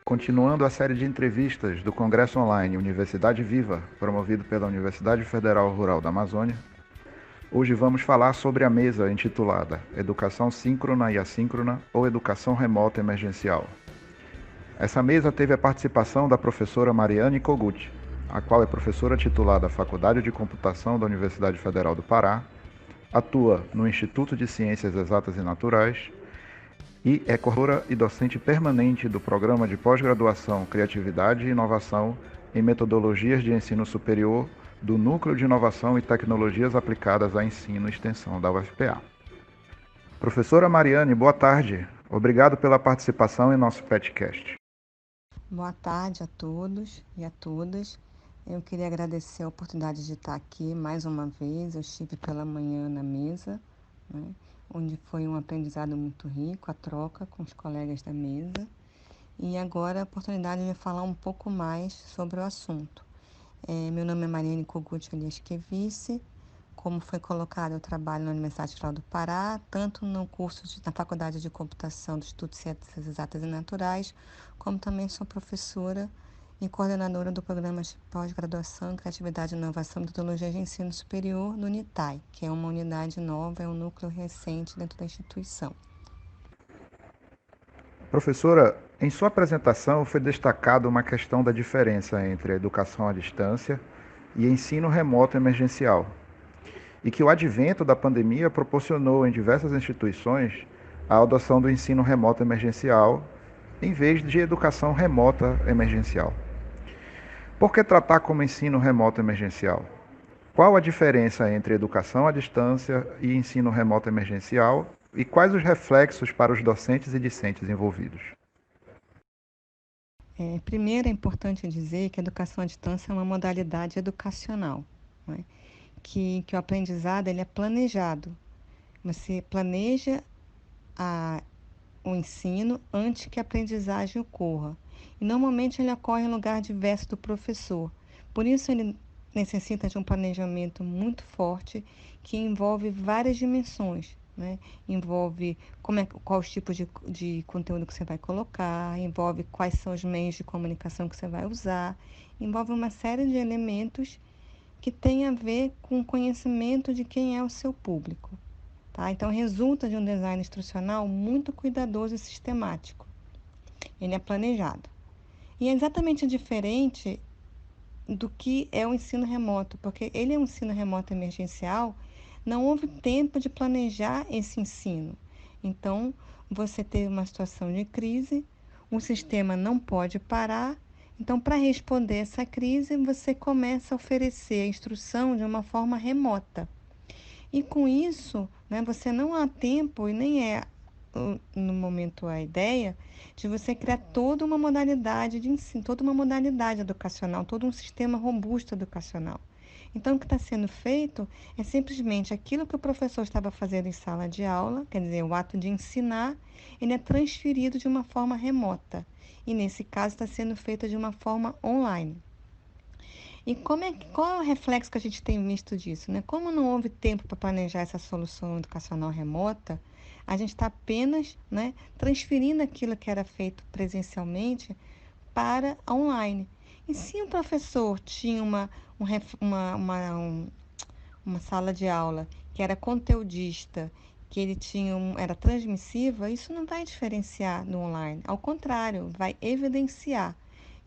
Continuando a série de entrevistas do Congresso Online Universidade Viva, promovido pela Universidade Federal Rural da Amazônia, hoje vamos falar sobre a mesa intitulada Educação Síncrona e Assíncrona ou Educação Remota Emergencial. Essa mesa teve a participação da professora Mariane Kogut, a qual é professora titular da Faculdade de Computação da Universidade Federal do Pará, atua no Instituto de Ciências Exatas e Naturais e é coordenadora e docente permanente do Programa de Pós-Graduação Criatividade e Inovação em Metodologias de Ensino Superior do Núcleo de Inovação e Tecnologias Aplicadas a Ensino e Extensão da UFPA. Professora Mariane, boa tarde. Obrigado pela participação em nosso podcast. Boa tarde a todos e a todas. Eu queria agradecer a oportunidade de estar aqui mais uma vez. Eu estive pela manhã na mesa, né, onde foi um aprendizado muito rico, a troca com os colegas da mesa. E agora a oportunidade de falar um pouco mais sobre o assunto. Meu nome é Mariane Kogut Eliaskevice. Como foi colocado, eu trabalho na Universidade Federal do Pará, tanto no curso na Faculdade de Computação do Instituto de Ciências Exatas e Naturais, como também sou professora e coordenadora do programa de pós-graduação em Criatividade, Inovação e Metodologia de Ensino Superior no UNITAI, que é uma unidade nova, é um núcleo recente dentro da instituição. Professora, em sua apresentação foi destacada uma questão da diferença entre a educação à distância e ensino remoto emergencial, e que o advento da pandemia proporcionou em diversas instituições a adoção do ensino remoto emergencial em vez de educação remota emergencial. Por que tratar como ensino remoto emergencial? Qual a diferença entre educação à distância e ensino remoto emergencial e quais os reflexos para os docentes e discentes envolvidos? Primeiro, é importante dizer que a educação à distância é uma modalidade educacional, né? que o aprendizado ele é planejado. Você planeja o ensino antes que a aprendizagem ocorra. E normalmente ele ocorre em lugar diverso do professor. Por isso ele necessita de um planejamento muito forte que envolve várias dimensões. Né? Envolve quais tipos de conteúdo que você vai colocar, envolve quais são os meios de comunicação que você vai usar, envolve uma série de elementos que tem a ver com o conhecimento de quem é o seu público. Tá? Então, resulta de um design instrucional muito cuidadoso e sistemático. Ele é planejado. E é exatamente diferente do que é o ensino remoto, porque ele é um ensino remoto emergencial, não houve tempo de planejar esse ensino. Então, você teve uma situação de crise, o sistema não pode parar. Então, para responder essa crise, você começa a oferecer a instrução de uma forma remota. E com isso, né, você não há tempo e nem é no momento a ideia de você criar toda uma modalidade de ensino, toda uma modalidade educacional, todo um sistema robusto educacional. Então, o que está sendo feito é simplesmente aquilo que o professor estava fazendo em sala de aula, quer dizer, o ato de ensinar, ele é transferido de uma forma remota. E, nesse caso, está sendo feito de uma forma online. E qual é o reflexo que a gente tem visto disso? Né? Como não houve tempo para planejar essa solução educacional remota, a gente está apenas, né, transferindo aquilo que era feito presencialmente para online. E se o professor tinha uma sala de aula que era conteudista, que ele era transmissiva, isso não vai diferenciar no online. Ao contrário, vai evidenciar.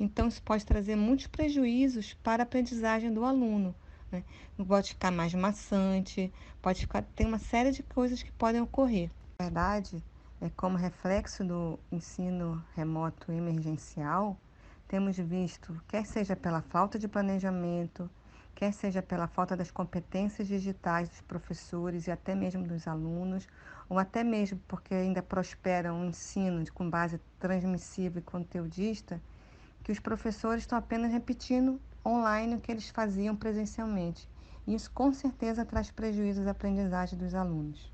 Então, isso pode trazer muitos prejuízos para a aprendizagem do aluno. Né? Pode ficar mais maçante, tem uma série de coisas que podem ocorrer. Na verdade, como reflexo do ensino remoto emergencial, temos visto, quer seja pela falta de planejamento, quer seja pela falta das competências digitais dos professores e até mesmo dos alunos, ou até mesmo porque ainda prospera um ensino com base transmissiva e conteudista, que os professores estão apenas repetindo online o que eles faziam presencialmente. Isso com certeza traz prejuízos à aprendizagem dos alunos.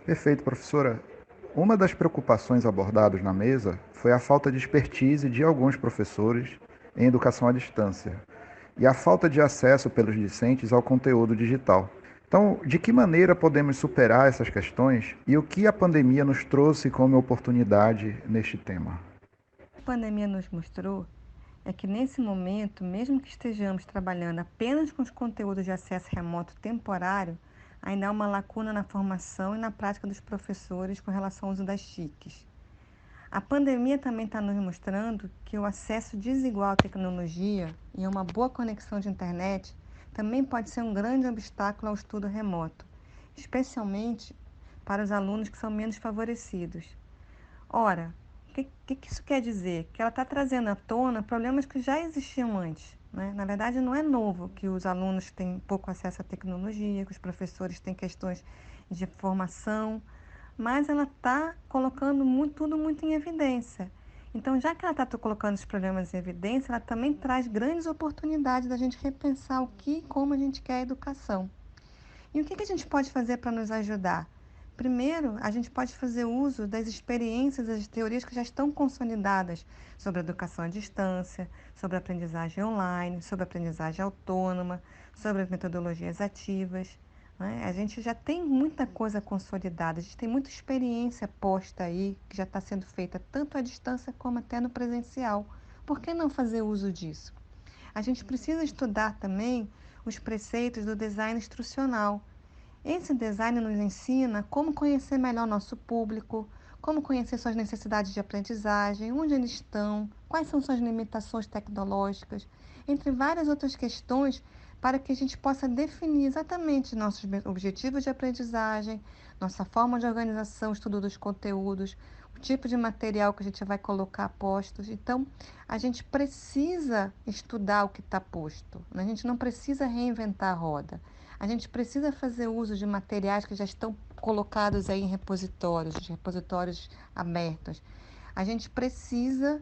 Perfeito, professora. Uma das preocupações abordadas na mesa foi a falta de expertise de alguns professores em educação à distância e a falta de acesso pelos discentes ao conteúdo digital. Então, de que maneira podemos superar essas questões e o que a pandemia nos trouxe como oportunidade neste tema? A pandemia nos mostrou é que nesse momento, mesmo que estejamos trabalhando apenas com os conteúdos de acesso remoto temporário, ainda há uma lacuna na formação e na prática dos professores com relação ao uso das TICs. A pandemia também está nos mostrando que o acesso desigual à tecnologia e uma boa conexão de internet também pode ser um grande obstáculo ao estudo remoto, especialmente para os alunos que são menos favorecidos. Ora, o que isso quer dizer? Que ela está trazendo à tona problemas que já existiam antes. Né? Na verdade, não é novo que os alunos têm pouco acesso à tecnologia, que os professores têm questões de formação, mas ela está colocando tudo muito em evidência. Então, já que ela está colocando os problemas em evidência, ela também traz grandes oportunidades da gente repensar o que e como a gente quer a educação. E o que a gente pode fazer para nos ajudar? Primeiro, a gente pode fazer uso das experiências, das teorias que já estão consolidadas sobre a educação à distância, sobre a aprendizagem online, sobre a aprendizagem autônoma, sobre as metodologias ativas. Né? A gente já tem muita coisa consolidada, a gente tem muita experiência posta aí, que já está sendo feita tanto à distância como até no presencial. Por que não fazer uso disso? A gente precisa estudar também os preceitos do design instrucional. Esse design nos ensina como conhecer melhor nosso público, como conhecer suas necessidades de aprendizagem, onde eles estão, quais são suas limitações tecnológicas, entre várias outras questões, para que a gente possa definir exatamente nossos objetivos de aprendizagem, nossa forma de organização, estudo dos conteúdos, o tipo de material que a gente vai colocar postos. Então, a gente precisa estudar o que está posto, né? A gente não precisa reinventar a roda. A gente precisa fazer uso de materiais que já estão colocados aí em repositórios abertos. A gente precisa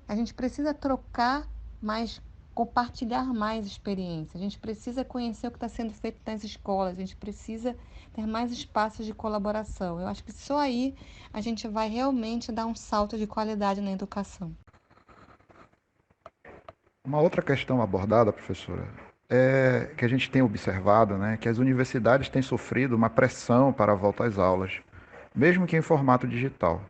a gente precisa trocar mais, compartilhar mais experiência. A gente precisa conhecer o que está sendo feito nas escolas. A gente precisa ter mais espaços de colaboração. Eu acho que só aí a gente vai realmente dar um salto de qualidade na educação. Uma outra questão abordada, professora, é que a gente tem observado, né, que as universidades têm sofrido uma pressão para a volta às aulas, mesmo que em formato digital.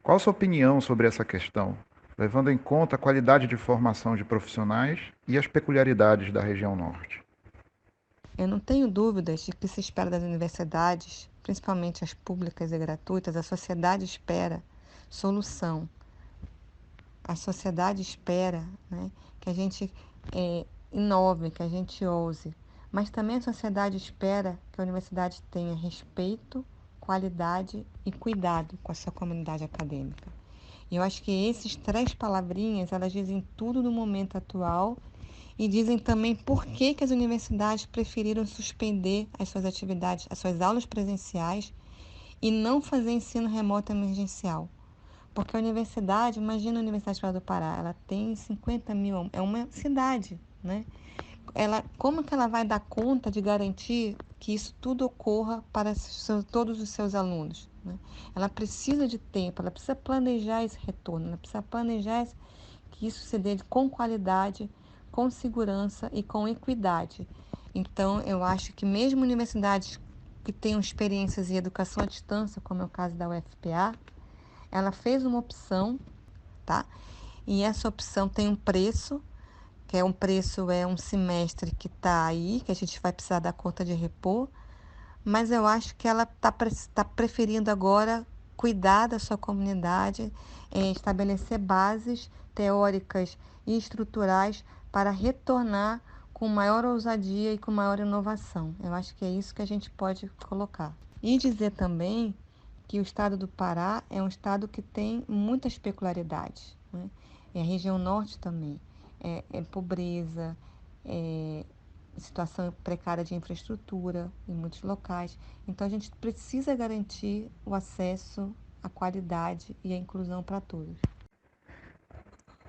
Qual a sua opinião sobre essa questão, levando em conta a qualidade de formação de profissionais e as peculiaridades da região norte? Eu não tenho dúvidas de que se espera das universidades, principalmente as públicas e gratuitas, a sociedade espera solução. A sociedade espera, né, que a gente inove, que a gente ouse. Mas também a sociedade espera que a universidade tenha respeito, qualidade e cuidado com a sua comunidade acadêmica. E eu acho que esses três palavrinhas, elas dizem tudo no momento atual e dizem também por que as universidades preferiram suspender as suas atividades, as suas aulas presenciais e não fazer ensino remoto emergencial. Porque a universidade, imagina a Universidade Federal do Pará, ela tem 50 mil, é uma cidade, né? Como que ela vai dar conta de garantir que isso tudo ocorra para todos os seus alunos? Né? Ela precisa de tempo, ela precisa planejar esse retorno, ela precisa planejar que isso se dê com qualidade, com segurança e com equidade. Então, eu acho que mesmo universidades que tenham experiências em educação à distância, como é o caso da UFPA, ela fez uma opção, tá? E essa opção tem um preço, que é um semestre que está aí, que a gente vai precisar dar conta de repor, mas eu acho que ela tá preferindo agora cuidar da sua comunidade, estabelecer bases teóricas e estruturais para retornar com maior ousadia e com maior inovação. Eu acho que é isso que a gente pode colocar. E dizer também que o estado do Pará é um estado que tem muitas peculiaridades, né? É a região norte também. É pobreza, situação precária de infraestrutura em muitos locais. Então, a gente precisa garantir o acesso, a qualidade e a inclusão para todos.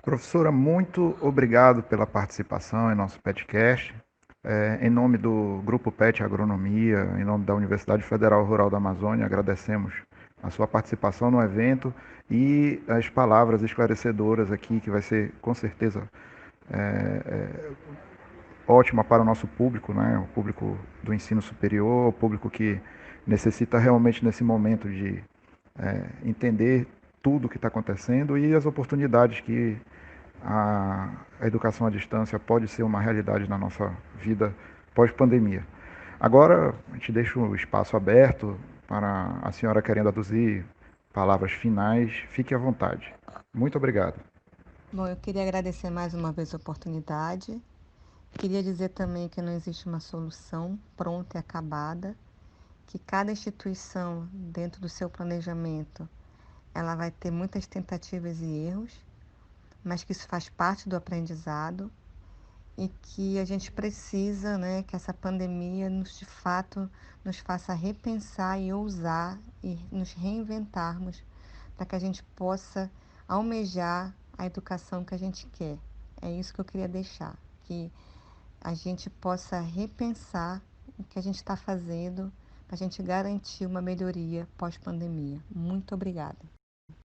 Professora, muito obrigado pela participação em nosso podcast. Em nome do Grupo PET Agronomia, em nome da Universidade Federal Rural da Amazônia, agradecemos a sua participação no evento e as palavras esclarecedoras aqui, que vai ser com certeza ótima para o nosso público, né? O público do ensino superior, o público que necessita realmente nesse momento de entender tudo que está acontecendo e as oportunidades que a educação à distância pode ser uma realidade na nossa vida pós-pandemia. Agora, a gente deixa o espaço aberto para a senhora querendo aduzir palavras finais. Fique à vontade. Muito obrigado. Bom, eu queria agradecer mais uma vez a oportunidade. Queria dizer também que não existe uma solução pronta e acabada, que cada instituição, dentro do seu planejamento, ela vai ter muitas tentativas e erros, mas que isso faz parte do aprendizado e que a gente precisa, né, que essa pandemia de fato nos faça repensar e ousar e nos reinventarmos para que a gente possa almejar a educação que a gente quer. É isso que eu queria deixar, que a gente possa repensar o que a gente está fazendo para a gente garantir uma melhoria pós-pandemia. Muito obrigada.